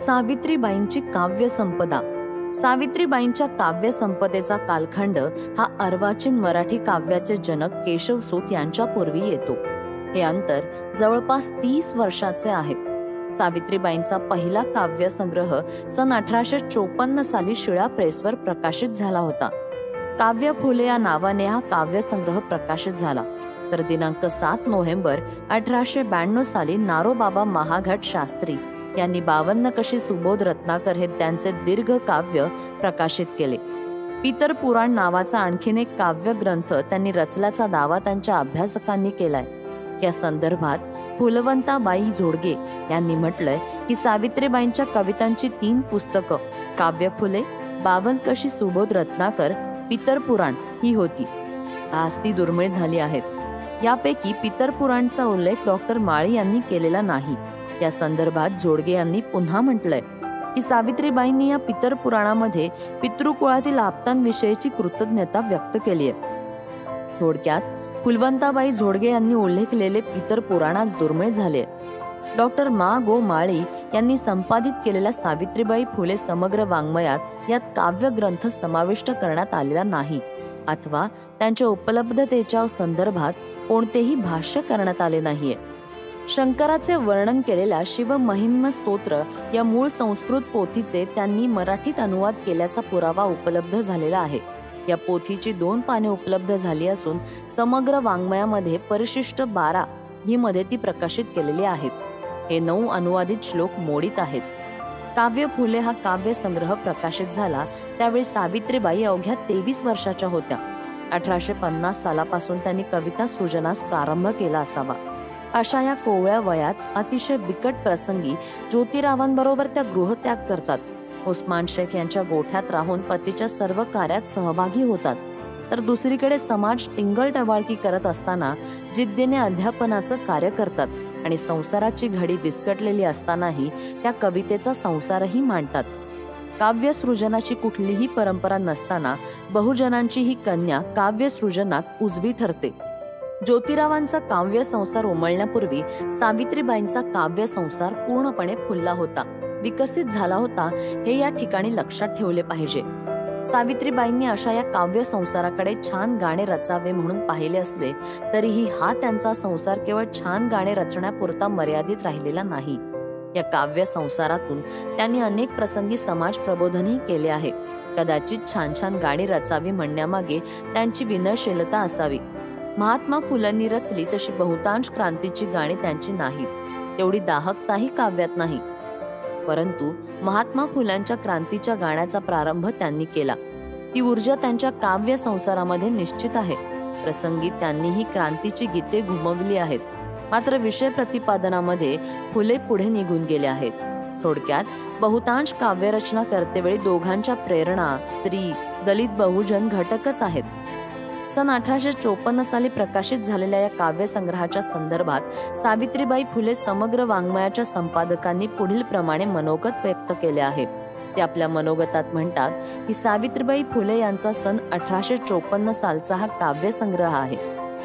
सावित्रीबाईंची काव्य संपदा. सावित्रीबाईंच्या काव्य संपदेचा कालखंड हा अर्वाचीन मराठी काव्याचे जनक केशवसूत यांच्या पूर्वी येतो. हे अंतर जवळपास 30 वर्षाचे आहे. सावित्रीबाईंचा पहिला काव्य संग्रह सन 1854 साली शिळा प्रेसवर प्रकाशित झाला होता. काव्य फुले या नावाने हा काव्य संग्रह प्रकाशित झाला. तर दिनांक 7 नोव्हेंबर 1892 साली नारोबाबा महाघट शास्त्री यांनी 52 कशी सुबोध रत्नाकर हे त्यांचे दीर्घ काव्य प्रकाशित केले. पितर पुराण नावाचा आणखीन एक काव्य ग्रंथ त्यांनी रचल्याचा दावा त्यांच्या अभ्यासकांनी केलाय. या संदर्भात फुलवंताबाई जोडगे यांनी म्हटलंय की सावित्रीबाईंच्या कवितांची 3 पुस्तकं काव्य फुले, 52 कशी सुबोध रत्नाकर, पितर पुराण ही होती. आज ती दुर्मिळ झाली आहेत. यापैकी पितर पुराणचा उल्लेख डॉक्टर माळी यांनी केलेला नाही. या संदर्भात जोडगे यांनी पुन्हा म्हटलंय की सावित्रीबाईंनी या पितर पुराणामध्ये पितृकुळातील आप्तांविषयीची कृतज्ञता व्यक्त केली आहे. थोडक्यात फुलवंताबाई जोडगे यांनी उल्लेखलेले पितर पुराण आज दुर्मिळ झाले. डॉक्टर मा गो माळी यांनी संपादित केलेल्या सावित्रीबाई फुले समग्र वाङ्मयात यात काव्य ग्रंथ समाविष्ट करण्यात आलेला नाही अथवा त्यांच्या उपलब्धतेच्या संदर्भात कोणतेही भाष्य करण्यात आले नाहीये. शंकराचे वर्णन केलेल्या शिवमहिम्न स्तोत्र या मूळ संस्कृत पोथीचे त्यांनी मराठीत अनुवाद केल्याचा पुरावा उपलब्ध झालेला आहे. या पोथीची 2 पाने उपलब्ध झाली असून समग्र वाङ्मयामध्ये परिशिष्ट 12 ही मध्ये ती प्रकाशित केलेली आहेत. हे 9 अनुवादित श्लोक मोडीत आहेत. काव्य फुले हा काव्य संग्रह प्रकाशित झाला त्यावेळी सावित्रीबाई अवघ्या 23 वर्षाच्या होत्या. 1850 सालापासून त्यांनी कविता सृजनास प्रारंभ केला असावा. अशा या कोवळ्या वयात अतिशय बिकट प्रसंगी ज्योतिरावांबरोबर त्या गृहत्याग करतात. उस्मान शेख यांच्या गोठ्यात राहून पतीच्या सर्व कार्यात सहभागी होतात. तर दुसरीकडे समाज टिंगलटवाळकी करत असताना जिद्दीने अध्यापनाचं कार्य करतात आणि संसाराची घडी विस्कटलेली असतानाही त्या कवितेचा संसारही मांडतात. काव्य सृजनाची कुठलीही परंपरा नसताना बहुजनांची ही कन्या काव्य सृजनात उजवी ठरते. ज्योतिरावांचा काव्य संसार उमलण्यापूर्वी सावित्रीबाईंचा काव्य संसार पूर्णपणे फुलला होता, विकसित झाला होता हे या ठिकाणी लक्षात ठेवले पाहिजे. सावित्रीबाईंनी अशा या काव्य संसाराकडे छान गाणे रचावे म्हणून पाहिले असले तरीही हा त्यांचा संसार केवळ छान गाणे रचण्यापुरता मर्यादित राहिलेला नाही. या काव्य संसारातून त्यांनी अनेक प्रसंगी समाज प्रबोधनही केले आहे. कदाचित छान छान गाणी रचावी म्हणण्यामागे त्यांची विनयशीलता असावी. महात्मा फुलांनी रचली तशी बहुतांश क्रांतीची गाणी त्यांची नाहीत. तेवढी दाहकताही काव्यात नाही. परंतु महात्मा फुलांच्या क्रांतीच्या गाण्याचा प्रारंभ त्यांनी केला. ती ऊर्जा त्यांच्या काव्य संसारामध्ये निश्चित आहे. प्रसंगी त्यांनीही क्रांतीची गीते घुमवली आहेत. मात्र विषय प्रतिपादनामध्ये फुले पुढे निघून गेले आहेत. थोडक्यात बहुतांश काव्यरचना करतेवेळी दोघांच्या प्रेरणा स्त्री, दलित, बहुजन घटकच आहेत. सन 1854 साली प्रकाशित झालेल्या या काव्य संग्रहाच्या संदर्भात सावित्रीबाई फुले समग्र वाङ्मयाच्या संपादकांनी पुढील प्रमाणे मनोगत व्यक्त केले आहे. ते आपल्या मनोगतात म्हणतात की सावित्रीबाई फुले यांचा सन 1854 सालचा हा काव्य संग्रह आहे.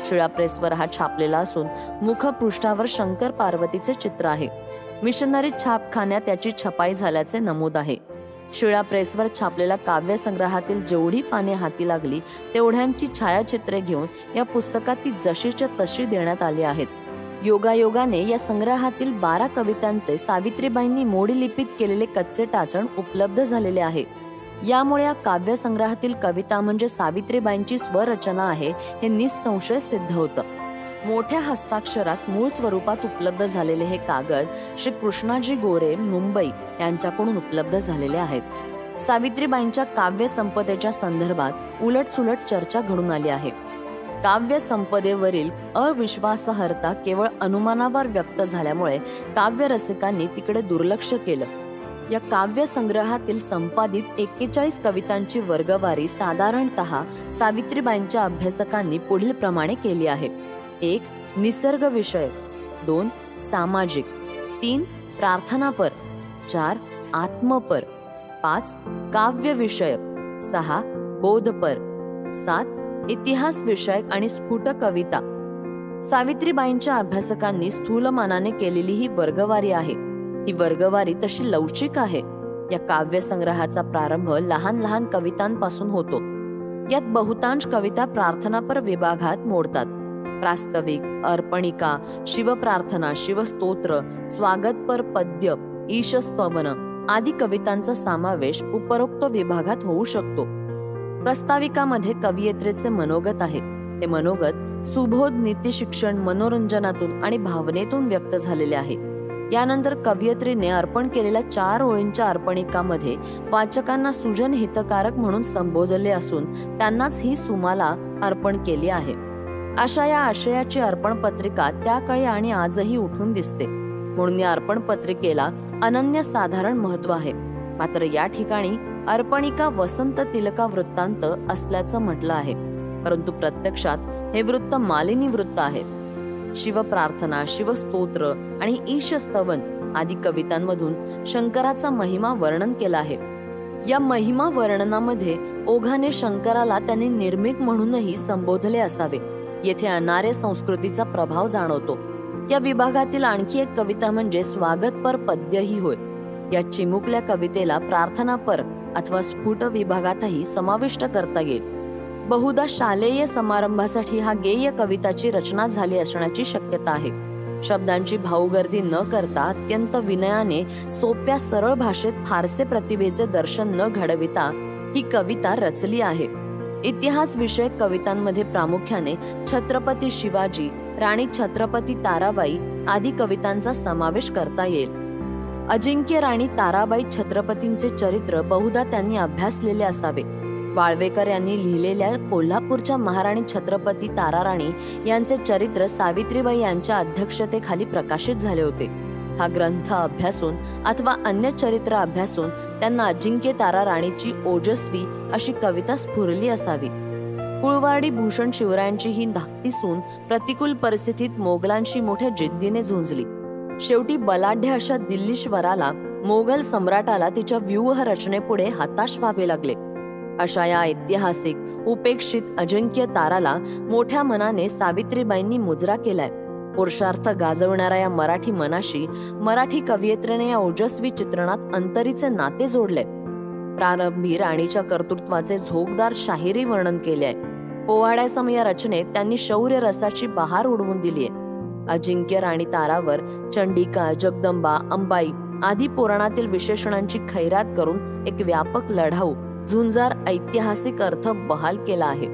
शिळा प्रेसवर हा छापलेला असून मुखपृष्ठावर शंकर पार्वतीचे चित्र आहे. मिशनरी छापखान्यात याची छपाई झाल्याचे नमूद आहे. शिळा प्रेसवर छापलेल्या काव्य संग्रहातील जेवढी पाने हाती लागली तेवढ्यांची छायाचित्रे घेऊन या पुस्तकात ती जशीच्या तशी देण्यात आली आहेत. योगायोगाने या संग्रहातील 12 कवितांचे सावित्रीबाईंनी मोडी लिपीत केलेले कच्चे टाचण उपलब्ध झालेले आहे. यामुळे या काव्य संग्रहातील कविता म्हणजे सावित्रीबाईंची स्वरचना आहे हे निसंशय सिद्ध होतं. मोठ्या हस्ताक्षरात मूळ स्वरूपात उपलब्ध झालेले हे कागद श्री कृष्णाजी गोरे मुंबई यांच्याकडून उपलब्ध झालेले आहेत. सावित्रीबाईंच्या काव्य संपदेच्या संदर्भात उलटसुलट चर्चा घडून आली आहे. काव्य संपदेवरील अविश्वासार्हता केवळ अनुमानावर व्यक्त झाल्यामुळे काव्य रसिकांनी तिकडे दुर्लक्ष केलं. या काव्य संग्रहातील संपादित 41 कवितांची वर्गवारी साधारणतः सावित्रीबाईंच्या अभ्यासकांनी पुढील प्रमाणे केली आहे. 1. निसर्ग विषयक, 2. सामाजिक, 3. प्रार्थनापर, 4. आत्मपर, 5. काव्य विषयक, 6. बोधपर, 7. इतिहास विषयक आणि स्फुट कविता. सावित्रीबाईंच्या अभ्यासकांनी स्थूलमानाने केलेली ही वर्गवारी आहे. ही वर्गवारी तशी लवचिक आहे. या काव्यसंग्रहाचा प्रारंभ लहान लहान कवितांपासून होतो. यात बहुतांश कविता प्रार्थनापर विभागात मोडतात. प्रास्ताविक, अर्पणिका, शिवप्रार्थना, शिवस्तोत्र, स्वागतपर पद्य, ईशस्तवन आदी कवितांचा समावेश उपरोक्त विभागात होऊ शकतो. प्रस्ताविकामध्ये कवयित्रीचे मनोगत आहे. हे मनोगत सुबोध नीतिशिक्षण, मनोरंजनातून आणि भावनेतून व्यक्त झालेले आहे. यानंतर कवयित्रीने अर्पण केलेल्या 4 ओळींच्या अर्पणिकामध्ये वाचकांना सुजन हितकारक म्हणून संबोधले असून त्यांनाच ही सुमाला अर्पण केली आहे. अशा या आशयाची अर्पण पत्रिका त्या काळी आणि आजही उठून दिसते. म्हणून या अर्पण पत्रिकेला अनन्यसाधारण महत्व आहे. मात्र या ठिकाणी अर्पणिका वसंत तिलका वृत्तांत असल्याचं म्हटलं आहे, परंतु प्रत्यक्षात हे वृत्त मालिनी वृत्त आहे. शिवप्रार्थना, शिवस्तोत्र आणि ईशस्तवन आदी कवितांमधून शंकराचा महिमा वर्णन केला आहे. या महिमा वर्णनामध्ये ओघाने शंकराला त्यांनी निर्मिक म्हणूनही संबोधले असावे. येथे अनार्य संस्कृतीचा प्रभाव जाणवतो. या विभागातील आणखी एक कविता म्हणजे स्वागतपर पद्य ही होय. या चिमुकल्या कवितेला प्रार्थनापर अथवा स्फुट विभागातही समाविष्ट करता येईल. बहुधा शालेय समारंभासाठी हा गेय कविताची रचना झाली असण्याची शक्यता आहे. शब्दांची भाऊगर्दी न करता अत्यंत विनयाने सोप्या सरळ भाषेत फारसे प्रतिभेचे दर्शन न घडविता ही कविता रचली आहे. इतिहास विषयक कवितांमध्ये प्रामुख्याने छत्रपती शिवाजी, राणी छत्रपती ताराबाई आदी कवितांचा समावेश करता येईल. अजिंक्य राणी ताराबाई छत्रपतींचे चरित्र बहुधा त्यांनी अभ्यासलेले असावे. वाळवेकर यांनी लिहिलेल्या कोल्हापूरच्या महाराणी छत्रपती ताराराणी यांचे चरित्र सावित्रीबाई यांच्या अध्यक्षतेखाली प्रकाशित झाले होते. हा ग्रंथ अभ्यासून अथवा अन्य चरित्र अभ्यासून त्यांना अजिंक्य ताराराणीची ओजस्वी अशी कविता स्फुरली असावी. कुळवाडी भूषण शिवरायांची ही धाकटी सून प्रतिकूल परिस्थितीत मोगलांशी मोठ्या जिद्दीने झुंजली. शेवटी बलाढ्य अशा दिल्लीश्वराला, मोगल सम्राटाला तिच्या व्यूह रचनेपुढे हताश व्हावे लागले. अशा या ऐतिहासिक उपेक्षित अजिंक्य ताराला मोठ्या मनाने सावित्रीबाईंनी मुजरा केलाय. पुरुषार्थ गाजवणाऱ्या या मराठी मनाशी मराठी कवयित्रीने या ओजस्वी चित्रणात अंतरीचे नाते जोडले. प्रारंभी राणीच्या कर्तृत्वाचे झोकदार शाहिरी वर्णन केले आहे. पोवाड्यासम या रचनेत त्यांनी शौर्य रसाची बहार उडवून दिलीय. अजिंक्य राणी तारावर चंडिका, जगदंबा, अंबाई आदी पुराणातील विशेषणांची खैरात करून एक व्यापक लढाऊ झुंजार ऐतिहासिक अर्थ बहाल केला आहे.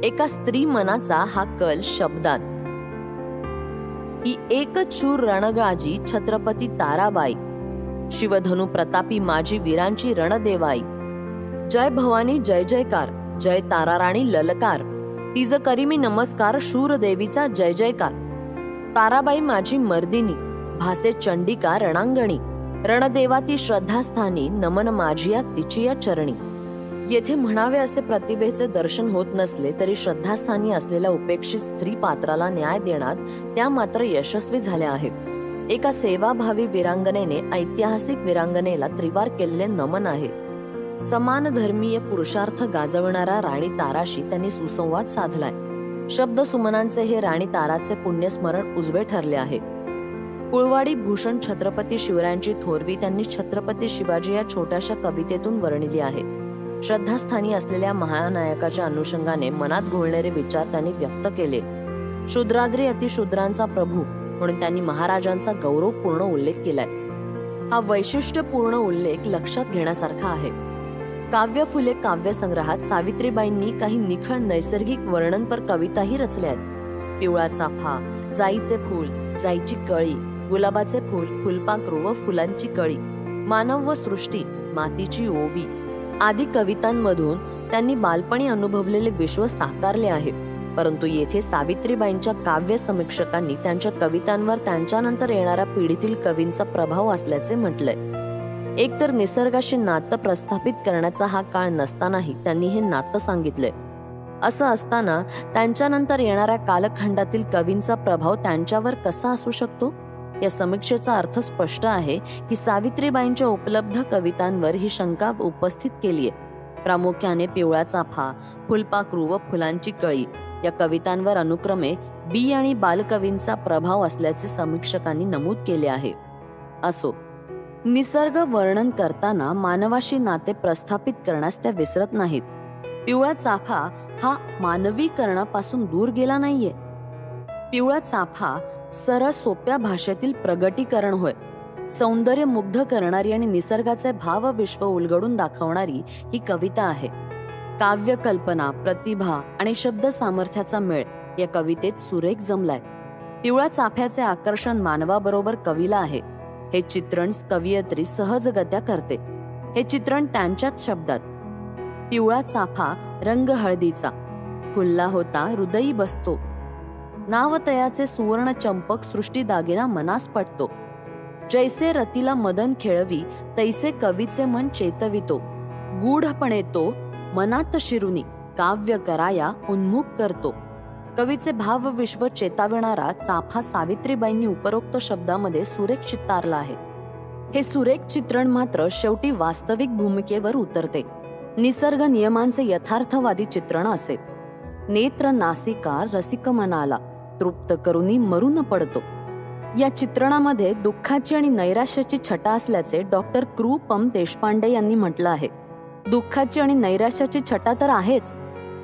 एका स्त्री मनाचा हा कल शब्दात ही एकच शूर रणगाजी छत्रपती ताराबाई, शिवधनु प्रतापी माझी वीरांची रणदेवाई, जय भवानी जय जयकार, जय ताराराणी ललकार, तिज करी मी नमस्कार, शूर देवीचा जय जयकार, ताराबाई माझी मर्दिनी, भासे चंडिका रणांगणी, रणदेवाती श्रद्धास्थानी, नमन माझिया तिचिया चरणी. येथे म्हणावे असे प्रतिभेचे दर्शन होत नसले तरी श्रद्धास्थानी असलेल्या उपेक्षित स्त्री पात्राला न्याय देण्यात त्या मात्र यशस्वी झाल्या आहेत. एका सेवाभावी वीरांगनेने ऐतिहासिक वीरांगनेला त्रिवार केलेले नमन आहे. समान धर्मीय पुरुषार्थ गाजवणारा राणी ताराशी त्यांनी सुसंवाद साधलाय. शब्द सुमनांचे हे राणी ताराचे पुण्यस्मरण उजवे ठरले आहे. कुळवाडी भूषण छत्रपती शिवरायांची थोरवी त्यांनी छत्रपती शिवाजी या छोट्याशा कवितेतून वर्णिली आहे. श्रद्धास्थानी असलेल्या महानायकाच्या अनुषंगाने मनात घोळणारे विचार त्यांनी व्यक्त केले. शूद्राद्री अतिशूद्रांचा प्रभू म्हणून त्यांनी महाराजांचा गौरवपूर्ण उल्लेख केलाय. हा वैशिष्ट्यपूर्ण उल्लेख लक्षात घेण्यासारखा आहे. काव्य फुले काव्य संग्रहात सावित्रीबाईंनी काही निखळ नैसर्गिक वर्णनपर कविताही रचल्या आहेत. पिवळा चाफा, जाईचे फूल, जाईची कळी, गुलाबाचे फूल, फुलपाखरू व फुलांची कळी, मानव व सृष्टी, मातीची ओवी आदी कवितांमधून त्यांनी बालपणी अनुभवलेले विश्व साकारले आहे. परंतु येथे सावित्रीबाईंच्या काव्य समीक्षकांनी त्यांच्या कवितांवर त्यांच्यानंतर येणाऱ्या पिढीतील कवींचा प्रभाव असल्याचे म्हटलंय. एकतर निसर्गाशी नातं प्रस्थापित करण्याचा हा काळ नसतानाही त्यांनी हे नातं सांगितलंय. असं असताना त्यांच्यानंतर येणाऱ्या कालखंडातील कवींचा प्रभाव त्यांच्यावर कसा असू शकतो? या समीक्षेचा अर्थ स्पष्ट आहे की सावित्रीबाईंच्या उपलब्ध कवितांवर ही शंका उपस्थित केलीय. प्रामुख्याने पिवळा चाफा, फुलपाखरू व फुलांची कळी या कवितांवर अनुक्रमे बी आणि बालकवींचा प्रभाव असल्याचे समीक्षकांनी नमूद केले आहे. असो, निसर्ग वर्णन करताना मानवाशी नाते प्रस्थापित करण्यास त्या विसरत नाहीत. पिवळा चाफा हा मानवीकरणापासून दूर गेला नाहीये. पिवळा चाफा सरळ सोप्या भाषेतील प्रगटीकरण होय. सौंदर्य मुग्ध करणारी आणि निसर्गाचे भावविश्व उलगडून दाखवणारी ही कविता आहे. काव्य कल्पना, प्रतिभा आणि शब्द सामर्थ्याचा मेळ या कवितेत सुरेख जमलाय. पिवळा चाफ्याचे आकर्षण मानवाबरोबर कवीला आहे. हे चित्रण कवयित्री सहजगत्या करते. हे चित्रण त्यांच्याच शब्दात. पिवळा चाफा रंग हळदीचा, फुलला होता हृदयी बसतो. नावतयाचे सुवर्ण चंपक सृष्टी दागिना मनास पटतो. जैसे रतीला मदन खेळवी, तैसे कवीचे मन चेतवितो. गूढपणे तो मनात शिरुनी, काव्य कराया उन्मुख करतो. कवीचे भावविश्व चेतावणारा चाफा सावित्रीबाईंनी उपरोक्त शब्दामध्ये सुरेख चितारला आहे. हे सुरेख चित्रण मात्र शेवटी वास्तविक भूमिकेवर उतरते. निसर्ग नियमांचे यथार्थवादी चित्रण असे. नेत्र नासिका रसिक मनाला, तृप्त करुनी मरून पडतो. या चित्रणामध्ये दुःखाची आणि नैराश्याची छटा असल्याचे डॉक्टर कृ. पं. देशपांडे यांनी म्हटलं आहे. दुःखाची आणि नैराश्याची छटा तर आहेच,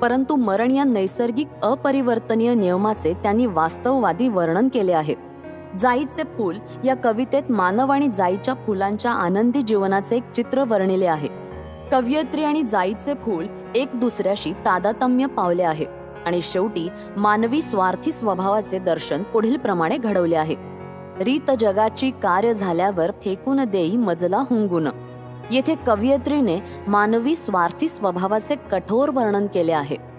परंतु मरण या नैसर्गिक अपरिवर्तनीय नियमाचे त्यांनी वास्तववादी वर्णन केले आहे. जाईचे फूल या कवितेत मानव आणि जाईच्या फुलांच्या आनंदी जीवनाचे एक चित्र वर्णिले आहे. कवयित्री आणि जाईचे फूल एक दुसऱ्याशी तादात्म्य पावले आहे आणि शेवटी मानवी स्वार्थी स्वभावाचे दर्शन पुढील प्रमाणे घडवले आहे. रीत जगाची कार्य झाल्यावर फेकून देई मजला हुंगून. येथे कवयित्रीने मानवी स्वार्थी स्वभावाचे कठोर वर्णन केले आहे.